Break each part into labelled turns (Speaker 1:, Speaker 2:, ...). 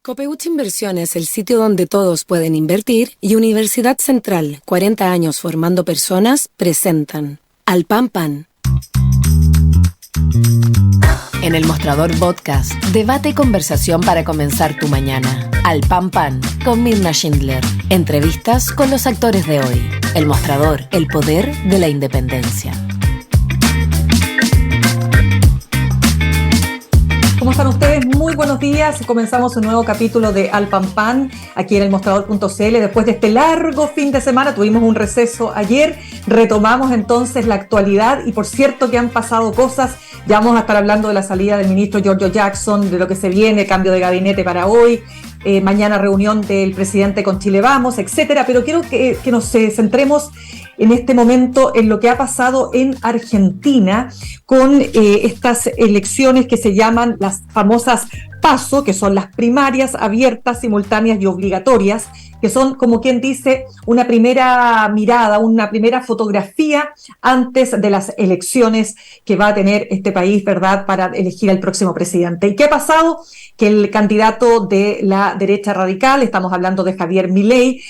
Speaker 1: Copeuch Inversiones, el sitio donde todos pueden invertir, y Universidad Central, 40 años formando personas, presentan Al Pan Pan. En el Mostrador Podcast, debate y conversación para comenzar tu mañana. Al Pan Pan, con Mirna Schindler. Entrevistas con los actores de hoy. El Mostrador, el poder de la independencia.
Speaker 2: ¿Cómo están ustedes? Muy buenos días. Comenzamos un nuevo capítulo de Al Pan Pan, aquí en el Mostrador.cl. Después de este largo fin de semana, tuvimos un receso ayer, retomamos entonces la actualidad y por cierto que han pasado cosas. Ya vamos a estar hablando de la salida del ministro Giorgio Jackson, de lo que se viene, cambio de gabinete para hoy, mañana reunión del presidente con Chile Vamos, etcétera. Pero quiero que nos centremos en este momento en lo que ha pasado en Argentina con estas elecciones que se llaman las famosas PASO, que son las primarias abiertas, simultáneas y obligatorias, que son, como quien dice, una primera mirada, una primera fotografía antes de las elecciones que va a tener este país, ¿verdad?, para elegir al próximo presidente. ¿Y qué ha pasado? Que el candidato de la derecha radical, estamos hablando de Javier Milei,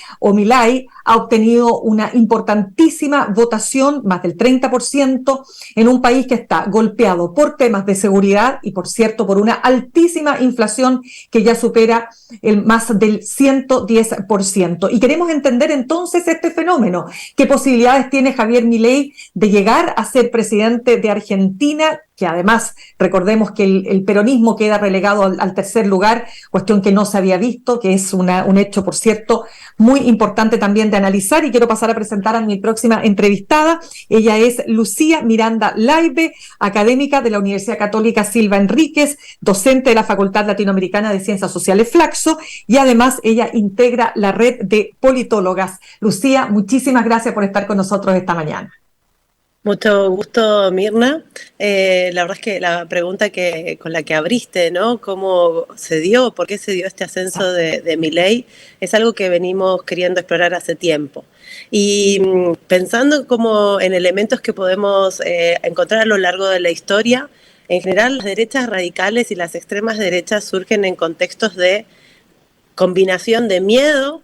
Speaker 2: ha obtenido una importantísima votación, más del 30%, en un país que está golpeado por temas de seguridad y, por cierto, por una altísima inflación que ya supera el más del 110%. Y queremos entender entonces este fenómeno. ¿Qué posibilidades tiene Javier Milei de llegar a ser presidente de Argentina? Que además, recordemos que el peronismo queda relegado al tercer lugar, cuestión que no se había visto, que es un hecho, por cierto, muy importante también de analizar. Y quiero pasar a presentar a mi próxima entrevistada. Ella es Lucía Miranda Laibe, académica de la Universidad Católica Silva Enríquez, docente de la Facultad Latinoamericana de Ciencias Sociales Flaxo, y además ella integra la red de politólogas. Lucía, muchísimas gracias por estar con nosotros esta mañana.
Speaker 3: Mucho gusto, Mirna. La verdad es que la pregunta con la que abriste, ¿no? ¿Cómo se dio? ¿Por qué se dio este ascenso de Milei? Es algo que venimos queriendo explorar hace tiempo. Y pensando como en elementos que podemos encontrar a lo largo de la historia, en general las derechas radicales y las extremas derechas surgen en contextos de combinación de miedo,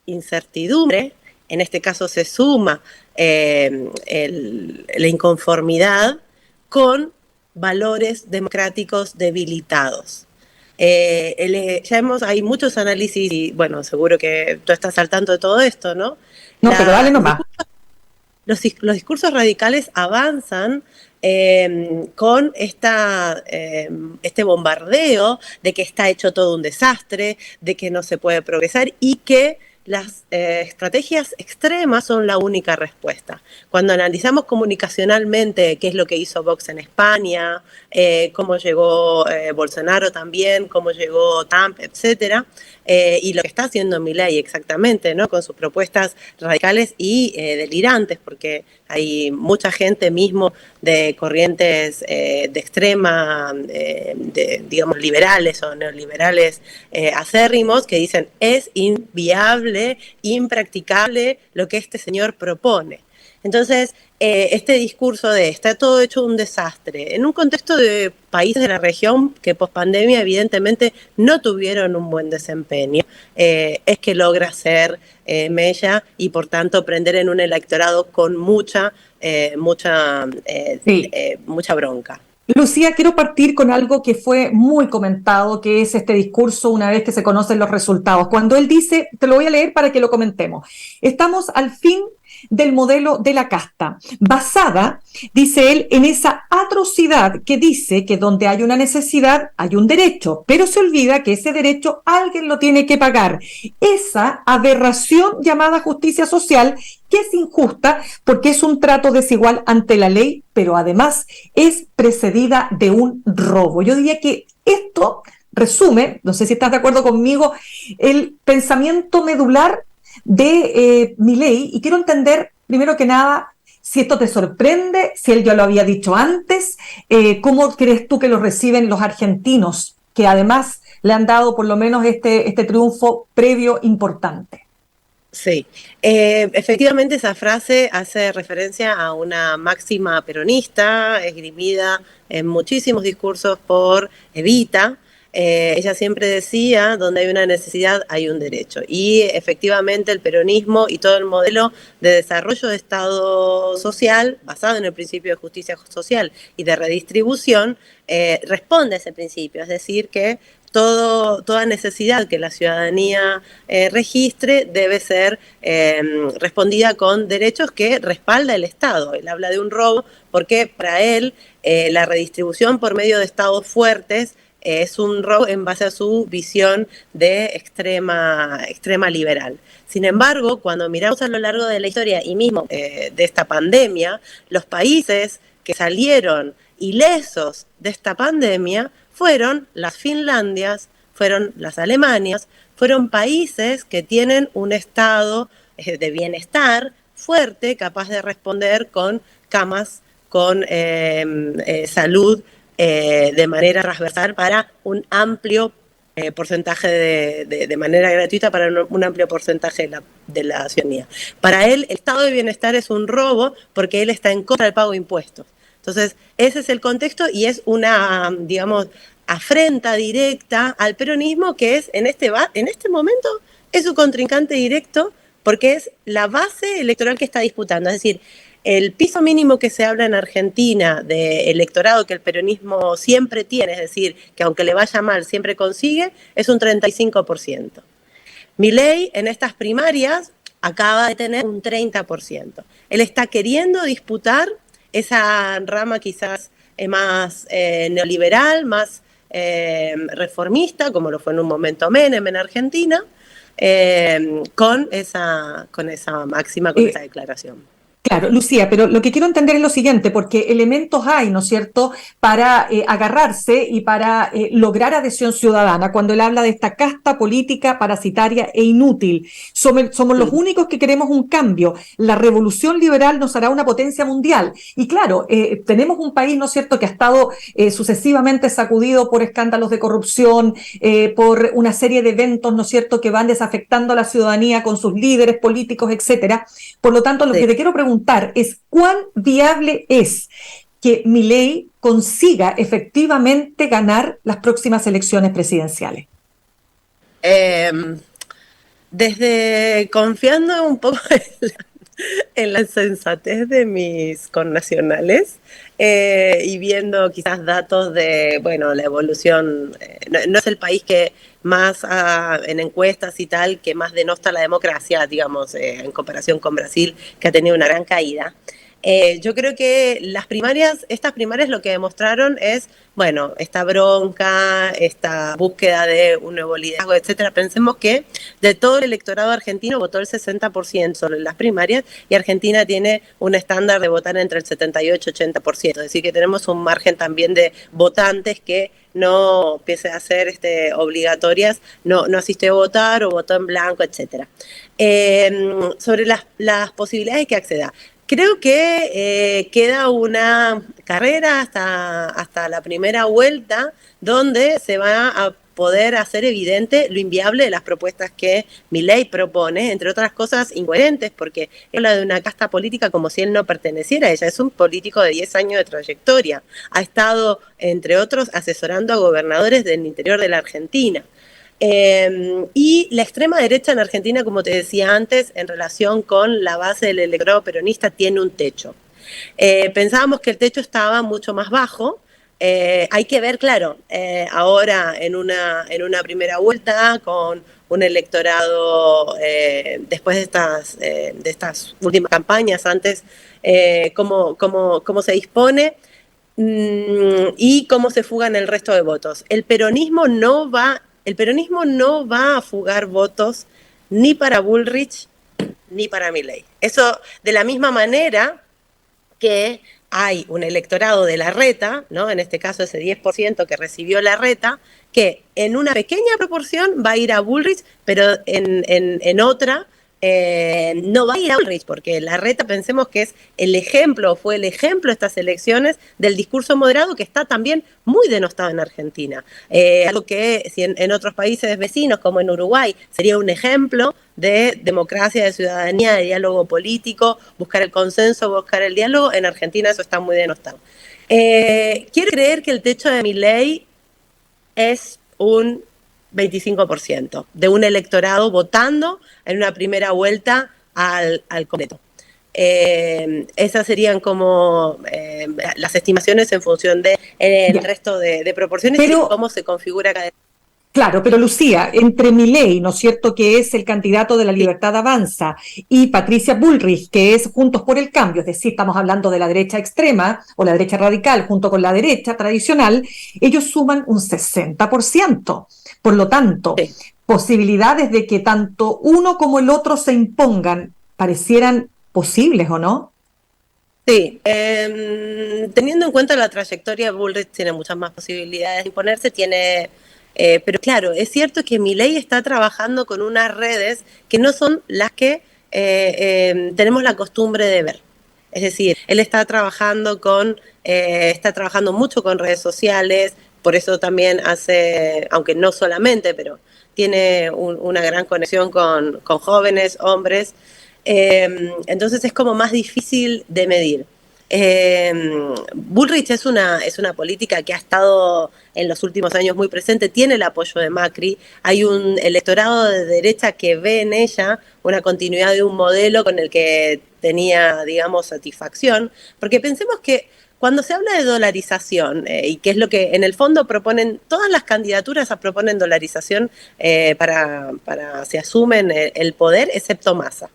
Speaker 3: incertidumbre. En este caso se suma la inconformidad con valores democráticos debilitados. Hay muchos análisis y, bueno, seguro que tú estás al tanto de todo esto, ¿no?
Speaker 2: No, pero dale nomás.
Speaker 3: Los discursos radicales avanzan con este bombardeo de que está hecho todo un desastre, de que no se puede progresar y que las estrategias extremas son la única respuesta. Cuando analizamos comunicacionalmente qué es lo que hizo Vox en España, cómo llegó Bolsonaro también, cómo llegó Trump, etcétera, y lo que está haciendo Milei exactamente, ¿no? Con sus propuestas radicales y delirantes, porque hay mucha gente mismo de corrientes de extrema, digamos, liberales o neoliberales acérrimos que dicen es inviable, impracticable lo que este señor propone. Entonces, este discurso de está todo hecho un desastre, en un contexto de países de la región que pospandemia evidentemente no tuvieron un buen desempeño, es que logra ser mella y por tanto prender en un electorado con mucha bronca.
Speaker 2: Lucía, quiero partir con algo que fue muy comentado, que es este discurso una vez que se conocen los resultados. Cuando él dice, te lo voy a leer para que lo comentemos, estamos al fin del modelo de la casta, basada, dice él, en esa atrocidad que dice que donde hay una necesidad hay un derecho, pero se olvida que ese derecho alguien lo tiene que pagar. Esa aberración llamada justicia social, que es injusta porque es un trato desigual ante la ley, pero además es precedida de un robo. Yo diría que esto resume, no sé si estás de acuerdo conmigo, el pensamiento medular de Milei, y quiero entender, primero que nada, si esto te sorprende, si él ya lo había dicho antes, ¿cómo crees tú que lo reciben los argentinos, que además le han dado por lo menos este triunfo previo importante?
Speaker 3: Sí, efectivamente esa frase hace referencia a una máxima peronista esgrimida en muchísimos discursos por Evita, ella siempre decía, donde hay una necesidad hay un derecho. Y efectivamente el peronismo y todo el modelo de desarrollo de Estado social, basado en el principio de justicia social y de redistribución, responde a ese principio. Es decir, que toda necesidad que la ciudadanía registre debe ser respondida con derechos que respalda el Estado. Él habla de un robo porque para él la redistribución por medio de estados fuertes es un robo en base a su visión de extrema liberal. Sin embargo, cuando miramos a lo largo de la historia y mismo de esta pandemia, los países que salieron ilesos de esta pandemia fueron las Finlandias, fueron las Alemanias, fueron países que tienen un estado de bienestar fuerte, capaz de responder con camas, con salud de manera transversal para un amplio porcentaje de manera gratuita para un amplio porcentaje de la ciudadanía. Para él, el estado de bienestar es un robo porque él está en contra del pago de impuestos. Entonces, ese es el contexto y es una, digamos, afrenta directa al peronismo que es, en este momento, es su contrincante directo porque es la base electoral que está disputando. Es decir, el piso mínimo que se habla en Argentina de electorado que el peronismo siempre tiene, es decir, que aunque le vaya mal siempre consigue, es un 35%. Milei en estas primarias acaba de tener un 30%. Él está queriendo disputar esa rama quizás más neoliberal, más reformista, como lo fue en un momento Menem en Argentina, con esa máxima, con esa declaración.
Speaker 2: Claro, Lucía, pero lo que quiero entender es lo siguiente, porque elementos hay, ¿no es cierto?, para agarrarse y para lograr adhesión ciudadana. Cuando él habla de esta casta política parasitaria e inútil, somos los únicos que queremos un cambio. La revolución liberal nos hará una potencia mundial. Y claro, tenemos un país, ¿no es cierto?, que ha estado sucesivamente sacudido por escándalos de corrupción, por una serie de eventos, ¿no es cierto?, que van desafectando a la ciudadanía con sus líderes políticos, etcétera. Por lo tanto, lo que te quiero preguntar es cuán viable es que Milei consiga efectivamente ganar las próximas elecciones presidenciales.
Speaker 3: Desde confiando un poco en la sensatez de mis connacionales y viendo quizás datos de, bueno, la evolución, no es el país que más en encuestas y tal, que más denosta la democracia, digamos, en comparación con Brasil, que ha tenido una gran caída. Yo creo que estas primarias lo que demostraron es, bueno, esta bronca, esta búsqueda de un nuevo liderazgo, etcétera. Pensemos que de todo el electorado argentino votó el 60% solo en las primarias y Argentina tiene un estándar de votar entre el 78 y 80%. Es decir, que tenemos un margen también de votantes que no, pese a ser obligatorias, no asistió a votar o votó en blanco, etcétera. Sobre las posibilidades de que acceda. Creo que queda una carrera hasta la primera vuelta donde se va a poder hacer evidente lo inviable de las propuestas que Milei propone, entre otras cosas incoherentes, porque habla de una casta política como si él no perteneciera a ella. Es un político de 10 años de trayectoria. Ha estado, entre otros, asesorando a gobernadores del interior de la Argentina. Y la extrema derecha en Argentina, como te decía antes, en relación con la base del electorado peronista, tiene un techo. Pensábamos que el techo estaba mucho más bajo. Hay que ver, claro, ahora en una primera vuelta con un electorado después de estas últimas campañas, antes, cómo se dispone y cómo se fugan el resto de votos. El peronismo no va a fugar votos ni para Bullrich ni para Milei. Eso de la misma manera que hay un electorado de Larreta, ¿no? En este caso ese 10% que recibió Larreta, que en una pequeña proporción va a ir a Bullrich, pero en otra no va a ir a Bullrich, porque Larreta pensemos que fue el ejemplo de estas elecciones del discurso moderado que está también muy denostado en Argentina. Algo que si en otros países vecinos, como en Uruguay, sería un ejemplo de democracia, de ciudadanía, de diálogo político, buscar el consenso, buscar el diálogo. En Argentina eso está muy denostado. Quiero creer que el techo de Milei es un 25% de un electorado votando en una primera vuelta al completo. Esas serían como las estimaciones en función del resto de proporciones y cómo se configura cada.
Speaker 2: Claro, pero Lucía, entre Milei, ¿no es cierto?, que es el candidato de la Libertad Avanza, y Patricia Bullrich, que es Juntos por el Cambio, es decir, estamos hablando de la derecha extrema o la derecha radical junto con la derecha tradicional, ellos suman un 60%. Por lo tanto, posibilidades de que tanto uno como el otro se impongan parecieran posibles, ¿o no?
Speaker 3: Sí, teniendo en cuenta la trayectoria, Bullrich tiene muchas más posibilidades de imponerse, pero claro, es cierto que Milei está trabajando con unas redes que no son las que tenemos la costumbre de ver. Es decir, él está trabajando mucho con redes sociales, por eso también hace, aunque no solamente, pero tiene una gran conexión con jóvenes, hombres. Entonces es como más difícil de medir. Bullrich es una política que ha estado en los últimos años muy presente, tiene el apoyo de Macri, hay un electorado de derecha que ve en ella una continuidad de un modelo con el que tenía, digamos, satisfacción, porque pensemos que cuando se habla de dolarización, y que es lo que en el fondo proponen, todas las candidaturas proponen dolarización para se asumen el poder, excepto Massa.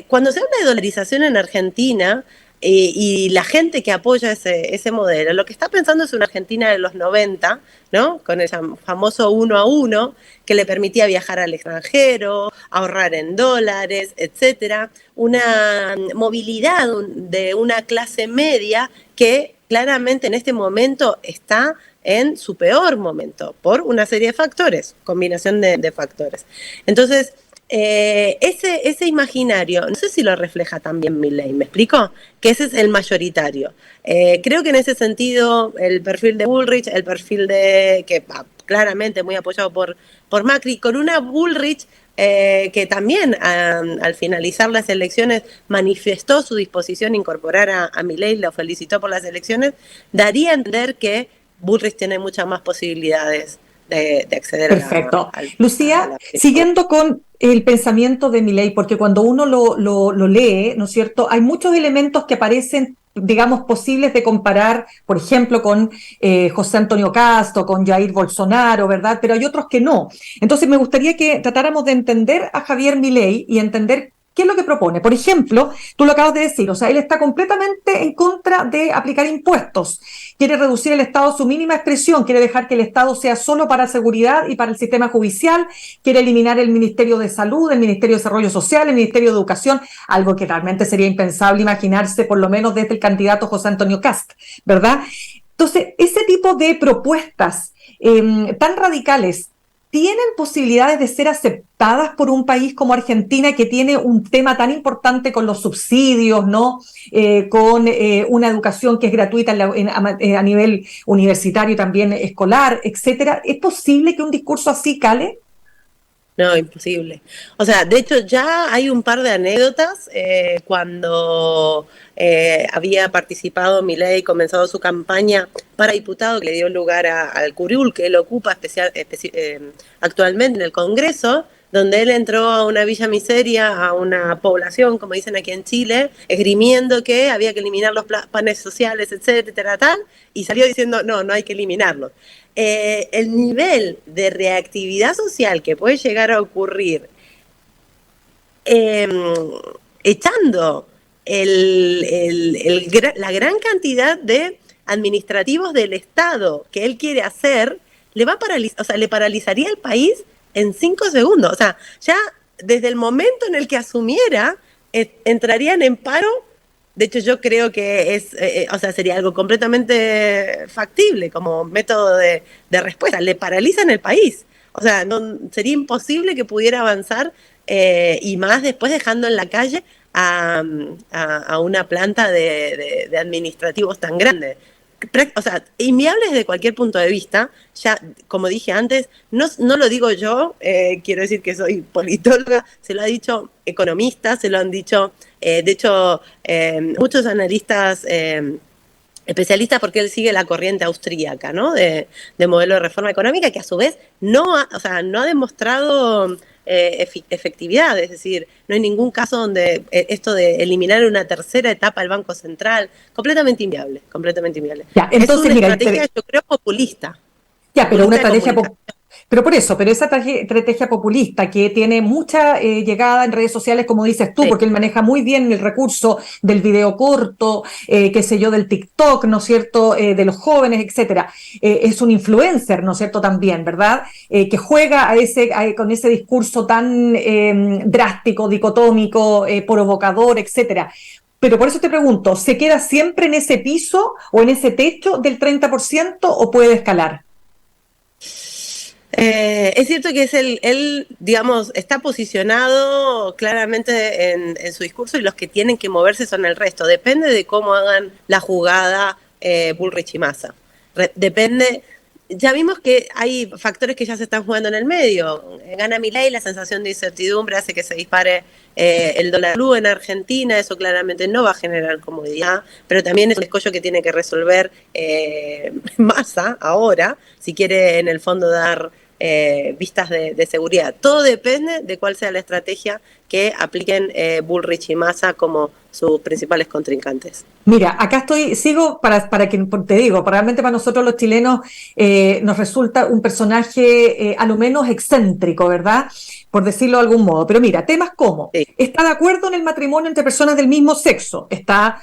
Speaker 3: Cuando se habla de dolarización en Argentina, y la gente que apoya ese modelo, lo que está pensando es una Argentina de los 90, ¿no? Con el famoso 1 a 1, que le permitía viajar al extranjero, ahorrar en dólares, etcétera. Una movilidad de una clase media que claramente en este momento está en su peor momento, por una serie de factores, combinación de factores. Entonces, ese imaginario, no sé si lo refleja también Milei, ¿me explico? Que ese es el mayoritario. Creo que en ese sentido el perfil de Bullrich, el perfil que claramente muy apoyado por Macri, con una Bullrich que también al finalizar las elecciones manifestó su disposición a incorporar a Milei, lo felicitó por las elecciones, daría a entender que Bullrich tiene muchas más posibilidades de acceder.
Speaker 2: Perfecto. Lucía, siguiendo con el pensamiento de Milei, porque cuando uno lo lee, ¿no es cierto?, hay muchos elementos que parecen, digamos, posibles de comparar, por ejemplo, con José Antonio Cast o con Jair Bolsonaro, ¿verdad?, pero hay otros que no. Entonces me gustaría que tratáramos de entender a Javier Milei y entender ¿qué es lo que propone? Por ejemplo, tú lo acabas de decir, o sea, él está completamente en contra de aplicar impuestos, quiere reducir el Estado a su mínima expresión, quiere dejar que el Estado sea solo para seguridad y para el sistema judicial, quiere eliminar el Ministerio de Salud, el Ministerio de Desarrollo Social, el Ministerio de Educación, algo que realmente sería impensable imaginarse, por lo menos desde el candidato José Antonio Kast, ¿verdad? Entonces, ese tipo de propuestas tan radicales, ¿tienen posibilidades de ser aceptadas por un país como Argentina, que tiene un tema tan importante con los subsidios, ¿no? Con una educación que es gratuita a nivel universitario y también escolar, etcétera? ¿Es posible que un discurso así cale?
Speaker 3: No, imposible. O sea, de hecho ya hay un par de anécdotas cuando había participado Milei, comenzado su campaña para diputado, que le dio lugar al curul que él ocupa actualmente en el Congreso, donde él entró a una villa miseria, a una población, como dicen aquí en Chile, esgrimiendo que había que eliminar los planes sociales, etcétera, tal, y salió diciendo, no hay que eliminarlos. El nivel de reactividad social que puede llegar a ocurrir echando la gran cantidad de administrativos del Estado que él quiere hacer, le paralizaría el país en 5 segundos. O sea, ya desde el momento en el que asumiera, entrarían en paro. De hecho, yo creo que sería algo completamente factible como método de respuesta. Le paralizan el país. O sea, sería imposible que pudiera avanzar, y más después dejando en la calle a una planta de administrativos tan grande. O sea, inviables desde cualquier punto de vista. Ya, como dije antes, no lo digo yo, quiero decir que soy politóloga, se lo ha dicho economistas, se lo han dicho, de hecho, muchos analistas especialista porque él sigue la corriente austríaca, ¿no? De modelo de reforma económica que a su vez no ha demostrado efectividad, es decir, no hay ningún caso donde esto de eliminar una tercera etapa del Banco Central, completamente inviable, completamente inviable.
Speaker 2: Ya,
Speaker 3: Es
Speaker 2: entonces,
Speaker 3: una
Speaker 2: mira,
Speaker 3: estrategia, yo creo, populista.
Speaker 2: ya, pero una
Speaker 3: Populista de
Speaker 2: estrategia,
Speaker 3: comunicación.
Speaker 2: pero por eso, pero esa estrategia populista que tiene mucha llegada en redes sociales, como dices tú,
Speaker 3: Sí,
Speaker 2: porque él maneja muy bien el recurso del video corto, qué sé yo, del TikTok, ¿no es cierto?, de los jóvenes, etcétera. Es un influencer, ¿no es cierto?, también, ¿verdad?, que juega con ese discurso tan drástico, dicotómico, provocador, etcétera. Pero por eso te pregunto, ¿se queda siempre en ese piso o en ese techo del 30% o puede escalar?
Speaker 3: Es cierto que él, digamos, está posicionado claramente en su discurso y los que tienen que moverse son el resto. Depende de cómo hagan la jugada Bullrich y Massa. Depende. Ya vimos que hay factores que ya se están jugando en el medio. Gana Milei, la sensación de incertidumbre hace que se dispare el dólar blue en Argentina. Eso claramente no va a generar comodidad, pero también es un escollo que tiene que resolver Massa ahora, si quiere en el fondo dar vistas de seguridad. Todo depende de cuál sea la estrategia que apliquen Bullrich y Massa como sus principales contrincantes.
Speaker 2: Mira, acá sigo para que te digo, realmente para nosotros los chilenos nos resulta un personaje a lo menos excéntrico, ¿verdad? Por decirlo de algún modo. Pero mira, temas como,
Speaker 3: Sí.
Speaker 2: está de acuerdo en el matrimonio entre personas del mismo sexo, respeta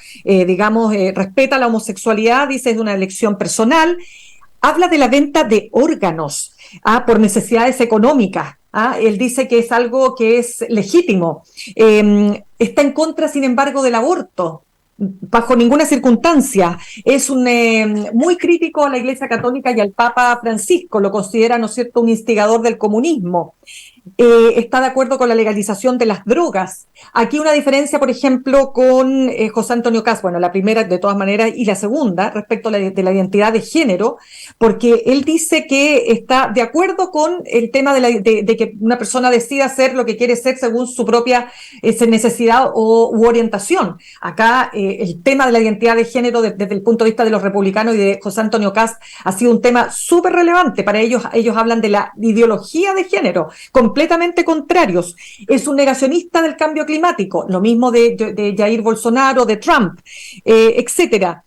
Speaker 2: la homosexualidad, dice es una elección personal, habla de la venta de órganos por necesidades económicas. Él dice que es algo que es legítimo. Está en contra, sin embargo, del aborto bajo ninguna circunstancia. Es muy crítico a la Iglesia Católica y al Papa Francisco, lo considera, ¿no es cierto?, un instigador del comunismo. Está de acuerdo con la legalización de las drogas. Aquí una diferencia, por ejemplo, con José Antonio Caz, bueno, la primera de todas maneras y la segunda respecto a de la identidad de género, porque él dice que está de acuerdo con el tema de que una persona decida ser lo que quiere ser según su propia necesidad u orientación. Acá el tema de la identidad de género desde el punto de vista de los republicanos y de José Antonio Caz ha sido un tema súper relevante. Para ellos hablan de la ideología de género, completamente contrarios. Es un negacionista del cambio climático, lo mismo de Jair Bolsonaro, de Trump, etcétera.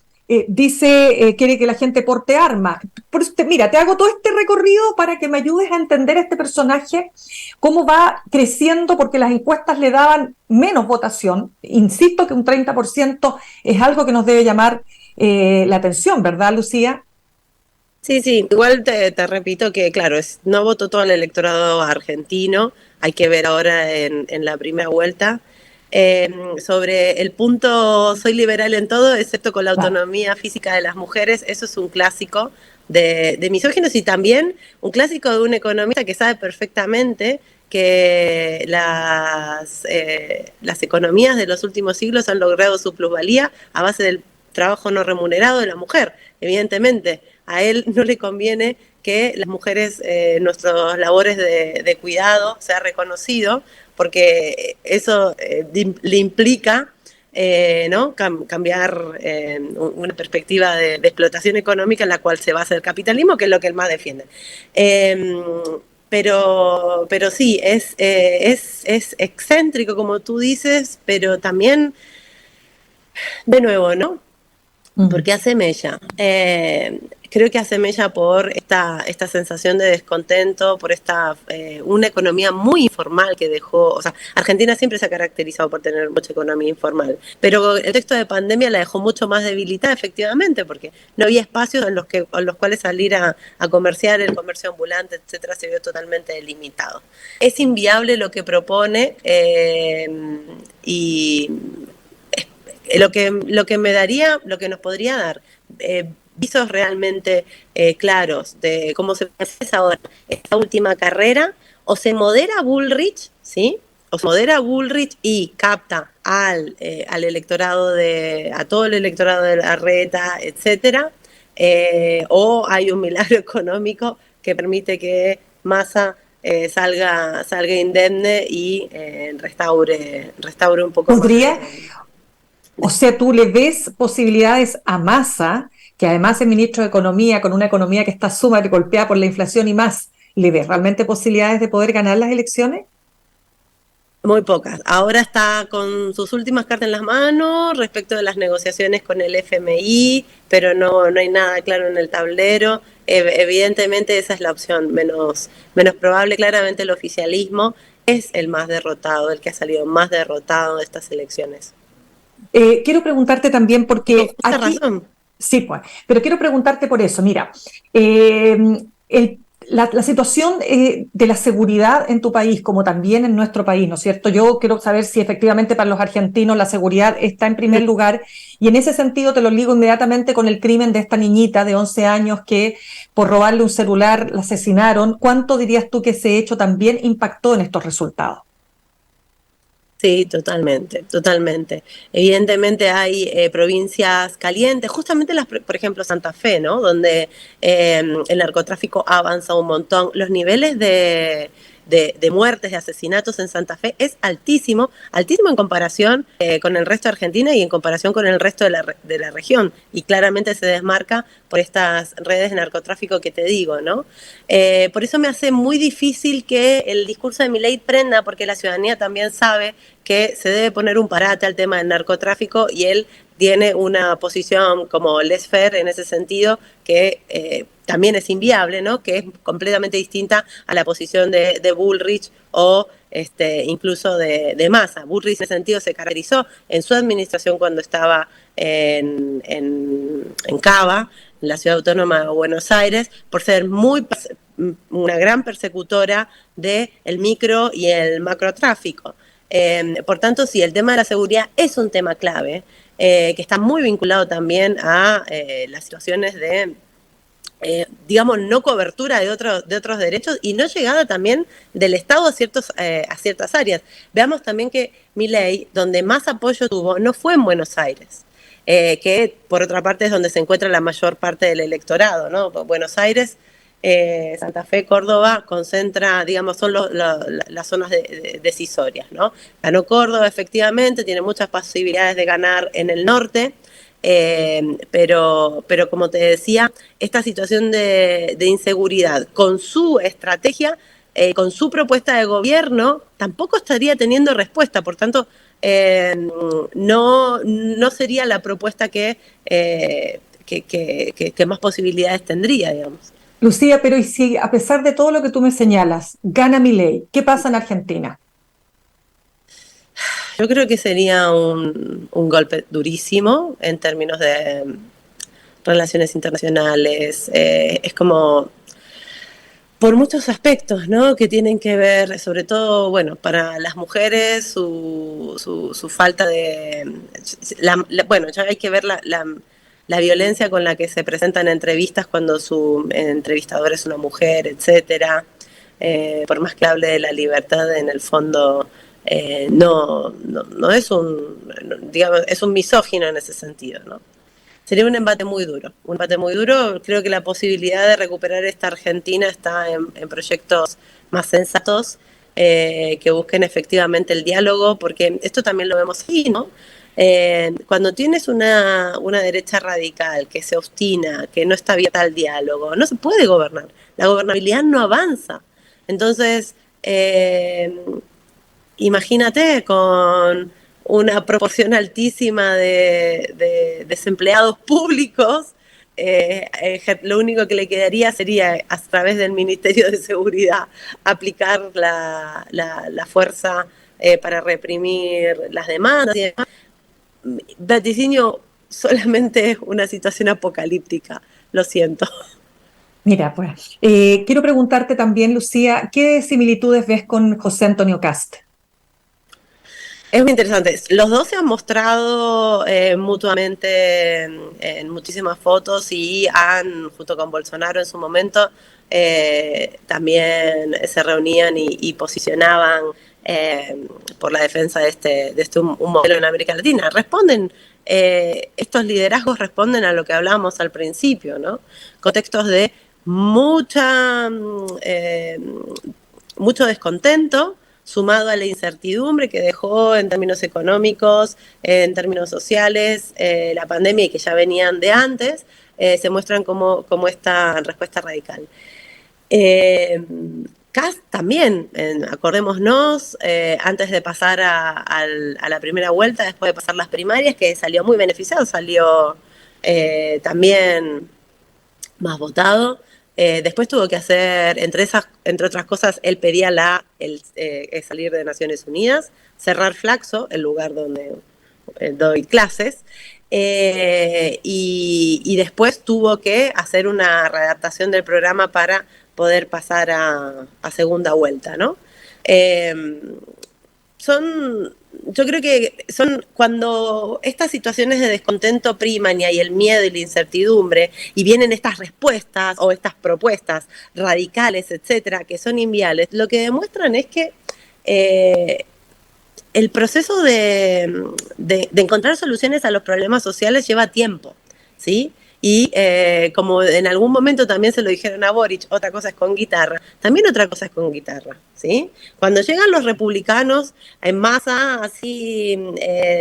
Speaker 2: Dice, quiere que la gente porte armas. Mira, te hago todo este recorrido para que me ayudes a entender este personaje, cómo va creciendo, porque las encuestas le daban menos votación. Insisto que un 30% es algo que nos debe llamar la atención, ¿verdad, Lucía?
Speaker 3: Sí, sí, igual te repito que, claro, no votó todo el electorado argentino, hay que ver ahora en la primera vuelta. Sobre el punto, soy liberal en todo, excepto con la autonomía física de las mujeres, eso es un clásico de misóginos y también un clásico de un economista que sabe perfectamente que las economías de los últimos siglos han logrado su plusvalía a base del trabajo no remunerado de la mujer, evidentemente. A él no le conviene que las mujeres, nuestras labores de cuidado, sea reconocido, porque eso le implica ¿no? Cambiar una perspectiva de explotación económica en la cual se basa el capitalismo, que es lo que él más defiende. Pero sí, es excéntrico, como tú dices, pero también, de nuevo, ¿no? Porque hace mella. Creo que hace mella por esta sensación de descontento, por una economía muy informal que dejó. O sea, Argentina siempre se ha caracterizado por tener mucha economía informal, pero el texto de pandemia la dejó mucho más debilitada, efectivamente, porque no había espacios en los cuales salir a comerciar, el comercio ambulante, etcétera, se vio totalmente delimitado. Es inviable lo que propone y lo que me daría, lo que nos podría dar visos realmente claros de cómo se empieza ahora esta última carrera, o se modera Bullrich, ¿sí? O se modera Bullrich y capta al electorado a todo el electorado de la reta, etcétera, o hay un milagro económico que permite que Massa salga indemne y restaure un poco
Speaker 2: ¿Podría,
Speaker 3: más
Speaker 2: O sea, tú le ves posibilidades a Massa, que además es ministro de Economía, con una economía que está sumamente golpeada por la inflación y más. ¿Le ves realmente posibilidades de poder ganar las elecciones?
Speaker 3: Muy pocas. Ahora está con sus últimas cartas en las manos respecto de las negociaciones con el FMI, pero no hay nada claro en el tablero. Evidentemente esa es la opción menos probable. Claramente el oficialismo es el más derrotado, el que ha salido más derrotado de estas elecciones.
Speaker 2: Quiero preguntarte también,
Speaker 3: Con
Speaker 2: porque
Speaker 3: justa
Speaker 2: aquí,
Speaker 3: razón.
Speaker 2: sí, pues, pero quiero preguntarte por eso. Mira, la situación de la seguridad en tu país, como también en nuestro país, ¿no es cierto? Yo quiero saber si efectivamente para los argentinos la seguridad está en primer lugar, y en ese sentido te lo ligo inmediatamente con el crimen de esta niñita de 11 años que por robarle un celular la asesinaron. ¿Cuánto dirías tú que ese hecho también impactó en estos resultados?
Speaker 3: Sí, totalmente, totalmente. Evidentemente hay provincias calientes, justamente por ejemplo Santa Fe, ¿no? Donde el narcotráfico ha avanzado un montón. Los niveles de muertes, de asesinatos en Santa Fe es altísimo, altísimo en comparación con el resto de Argentina y en comparación con el resto de la región. Y claramente se desmarca por estas redes de narcotráfico que te digo, ¿no? Por eso me hace muy difícil que el discurso de Milei prenda, porque la ciudadanía también sabe que se debe poner un parate al tema del narcotráfico y él tiene una posición como laissez-faire en ese sentido que también es inviable, ¿no? Que es completamente distinta a la posición de Bullrich o incluso de Massa. Bullrich en ese sentido se caracterizó en su administración cuando estaba en Cava, en la ciudad autónoma de Buenos Aires, por ser una gran persecutora del micro y el macrotráfico. Por tanto, sí, el tema de la seguridad es un tema clave, que está muy vinculado también a las situaciones de, digamos, no cobertura de otros derechos y no llegada también del Estado a ciertas áreas. Veamos también que Milei, donde más apoyo tuvo, no fue en Buenos Aires. Que por otra parte es donde se encuentra la mayor parte del electorado, ¿no? Buenos Aires, Santa Fe, Córdoba, concentra, digamos, son las zonas decisorias, ¿no? Ganó Córdoba, efectivamente, tiene muchas posibilidades de ganar en el norte, pero como te decía, esta situación de inseguridad, con su estrategia, con su propuesta de gobierno, tampoco estaría teniendo respuesta, por tanto, no sería la propuesta que más posibilidades tendría, digamos.
Speaker 2: Lucía, pero ¿y si a pesar de todo lo que tú me señalas, gana Milei? ¿Qué pasa en Argentina?
Speaker 3: Yo creo que sería un golpe durísimo en términos de relaciones internacionales. Es como por muchos aspectos, ¿no? Que tienen que ver, sobre todo, bueno, para las mujeres, su falta de... bueno, ya hay que ver la violencia con la que se presentan entrevistas cuando su entrevistador es una mujer, etcétera. Por más que hable de la libertad, en el fondo no es digamos, es un misógino en ese sentido, ¿no? Sería un embate muy duro, un embate muy duro. Creo que la posibilidad de recuperar esta Argentina está en proyectos más sensatos, que busquen efectivamente el diálogo, porque esto también lo vemos aquí, ¿no? Cuando tienes una derecha radical que se obstina, que no está abierta al diálogo, no se puede gobernar. La gobernabilidad no avanza. Entonces, imagínate con una proporción altísima de desempleados públicos, lo único que le quedaría sería, a través del Ministerio de Seguridad, aplicar la fuerza para reprimir las demandas y demás. Vaticinio solamente es una situación apocalíptica, lo siento.
Speaker 2: Mira, pues, quiero preguntarte también, Lucía, ¿qué similitudes ves con José Antonio Kast?
Speaker 3: Es muy interesante. Los dos se han mostrado mutuamente en muchísimas fotos y junto con Bolsonaro en su momento, también se reunían y posicionaban por la defensa de un modelo en América Latina. Estos liderazgos responden a lo que hablábamos al principio, ¿no? Contextos de mucho descontento sumado a la incertidumbre que dejó en términos económicos, en términos sociales, la pandemia y que ya venían de antes, se muestran como esta respuesta radical. Kast también, acordémonos, antes de pasar a la primera vuelta, después de pasar las primarias, que salió muy beneficiado, salió también más votado. Después tuvo que hacer, entre otras cosas, él pedía salir de Naciones Unidas, cerrar Flaxo, el lugar donde doy clases, y después tuvo que hacer una readaptación del programa para poder pasar a segunda vuelta, ¿no? Yo creo que son cuando estas situaciones de descontento priman y hay el miedo y la incertidumbre y vienen estas respuestas o estas propuestas radicales, etcétera, que son inviables, lo que demuestran es que el proceso de encontrar soluciones a los problemas sociales lleva tiempo, ¿sí? Y como en algún momento también se lo dijeron a Boric, otra cosa es con guitarra, también otra cosa es con guitarra, ¿sí? Cuando llegan los republicanos en masa, así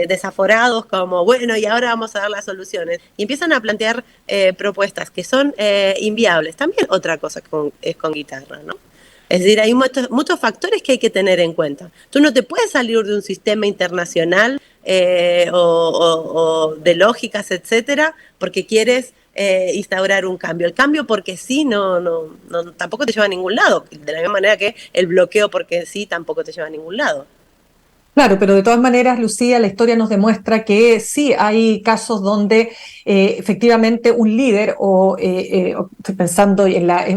Speaker 3: desaforados, como, bueno, y ahora vamos a dar las soluciones, y empiezan a plantear propuestas que son inviables, también otra cosa es con guitarra, ¿no? Es decir, hay muchos factores que hay que tener en cuenta. Tú no te puedes salir de un sistema internacional o de lógicas, etcétera, porque quieres instaurar un cambio. El cambio porque sí tampoco te lleva a ningún lado. De la misma manera que el bloqueo porque sí tampoco te lleva a ningún lado.
Speaker 2: Claro, pero de todas maneras, Lucía, la historia nos demuestra que sí hay casos donde efectivamente un líder, estoy pensando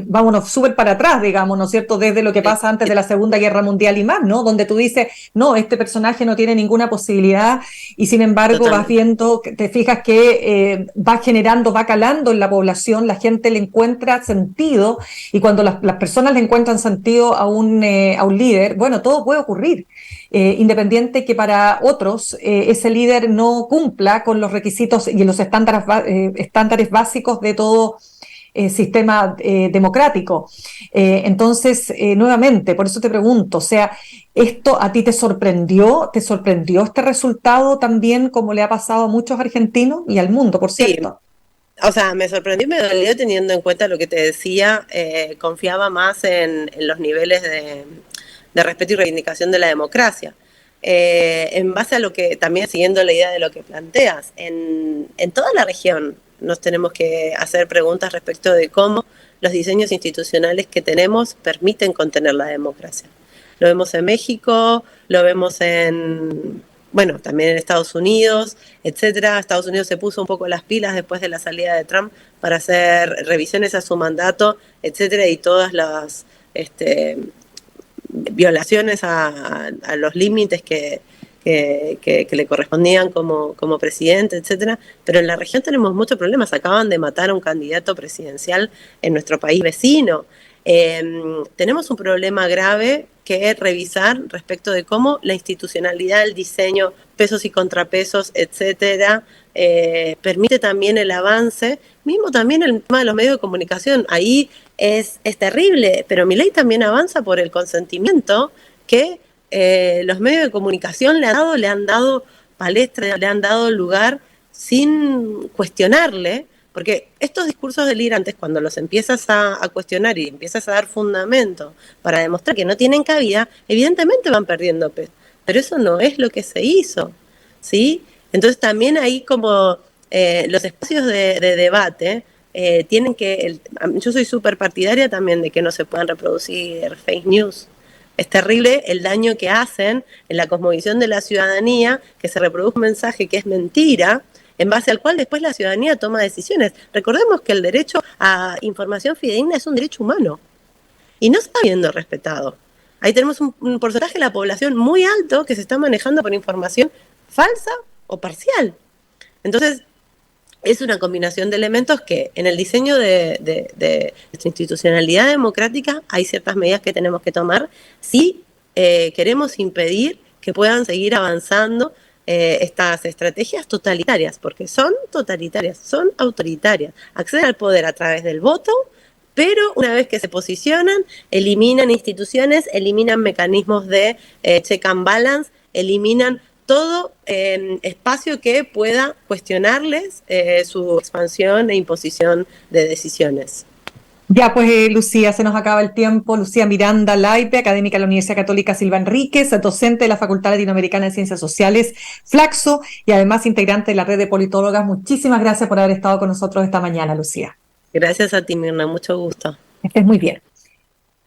Speaker 2: vámonos súper para atrás, digamos, ¿no es cierto?, desde lo que pasa antes de la Segunda Guerra Mundial y más, ¿no?, donde tú dices, no, este personaje no tiene ninguna posibilidad y sin embargo vas viendo, te fijas que va calando en la población, la gente le encuentra sentido y cuando las personas le encuentran sentido a un líder, bueno, todo puede ocurrir. Independiente que para otros ese líder no cumpla con los requisitos y los estándares básicos de todo sistema democrático. Entonces, nuevamente, por eso te pregunto, o sea, ¿esto a ti te sorprendió? ¿Te sorprendió este resultado también como le ha pasado a muchos argentinos y al mundo, por cierto?
Speaker 3: Sí. O sea, me sorprendió y me dolió teniendo en cuenta lo que te decía, confiaba más en los niveles de respeto y reivindicación de la democracia. En base a lo que, también siguiendo la idea de lo que planteas, en toda la región nos tenemos que hacer preguntas respecto de cómo los diseños institucionales que tenemos permiten contener la democracia. Lo vemos en México, lo vemos también en Estados Unidos, etcétera. Estados Unidos se puso un poco las pilas después de la salida de Trump para hacer revisiones a su mandato, etcétera, y todas las violaciones a los límites que le correspondían como presidente, etcétera. Pero en la región tenemos muchos problemas. Acaban de matar a un candidato presidencial en nuestro país vecino. Tenemos un problema grave que revisar respecto de cómo la institucionalidad, el diseño, pesos y contrapesos, etcétera, permite también el avance, mismo también el tema de los medios de comunicación. Ahí es terrible, pero Milei también avanza por el consentimiento que los medios de comunicación le han dado palestra, le han dado lugar sin cuestionarle, porque estos discursos delirantes, cuando los empiezas a cuestionar y empiezas a dar fundamento para demostrar que no tienen cabida, evidentemente van perdiendo peso. Pero eso no es lo que se hizo, ¿sí? Entonces también ahí como los espacios de debate tienen que... yo soy súper partidaria también de que no se puedan reproducir fake news. Es terrible el daño que hacen en la cosmovisión de la ciudadanía, que se reproduce un mensaje que es mentira, en base al cual después la ciudadanía toma decisiones. Recordemos que el derecho a información fidedigna es un derecho humano y no está siendo respetado. Ahí tenemos un porcentaje de la población muy alto que se está manejando por información falsa o parcial. Entonces, es una combinación de elementos que en el diseño de nuestra institucionalidad democrática hay ciertas medidas que tenemos que tomar si queremos impedir que puedan seguir avanzando estas estrategias totalitarias, porque son totalitarias, son autoritarias. Acceden al poder a través del voto pero una vez que se posicionan, eliminan instituciones, eliminan mecanismos de check and balance, eliminan todo espacio que pueda cuestionarles su expansión e imposición de decisiones.
Speaker 2: Ya, pues Lucía, se nos acaba el tiempo. Lucía Miranda Laipe, académica de la Universidad Católica Silva Enríquez, docente de la Facultad Latinoamericana de Ciencias Sociales, Flaxo, y además integrante de la red de politólogas. Muchísimas gracias por haber estado con nosotros esta mañana, Lucía.
Speaker 3: Gracias a ti, Mirna, mucho gusto.
Speaker 2: Que estés muy bien.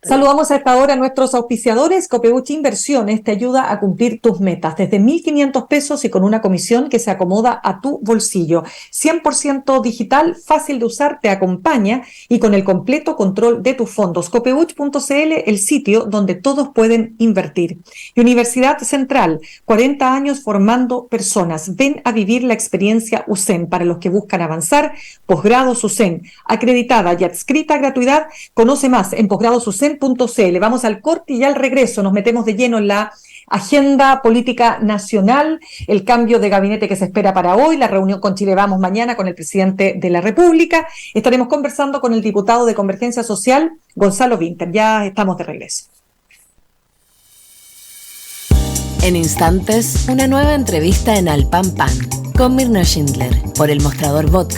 Speaker 2: Saludamos a esta hora a nuestros auspiciadores. Copeuch Inversiones te ayuda a cumplir tus metas desde 1.500 pesos y con una comisión que se acomoda a tu bolsillo. 100% digital, fácil de usar, te acompaña y con el completo control de tus fondos. Copeuch.cl, el sitio donde todos pueden invertir. Y Universidad Central, 40 años formando personas. Ven a vivir la experiencia USEN para los que buscan avanzar. Posgrados USEN, acreditada y adscrita a gratuidad. Conoce más en posgradosusen.cl. Vamos al corte y al regreso nos metemos de lleno en la agenda política nacional, el cambio de gabinete que se espera para hoy, la reunión con Chile Vamos mañana con el presidente de la República. Estaremos conversando con el diputado de Convergencia Social, Gonzalo Vinter. Ya estamos de regreso.
Speaker 1: En instantes, una nueva entrevista en Al Pan Pan con Mirna Schindler por El Mostrador Vodka.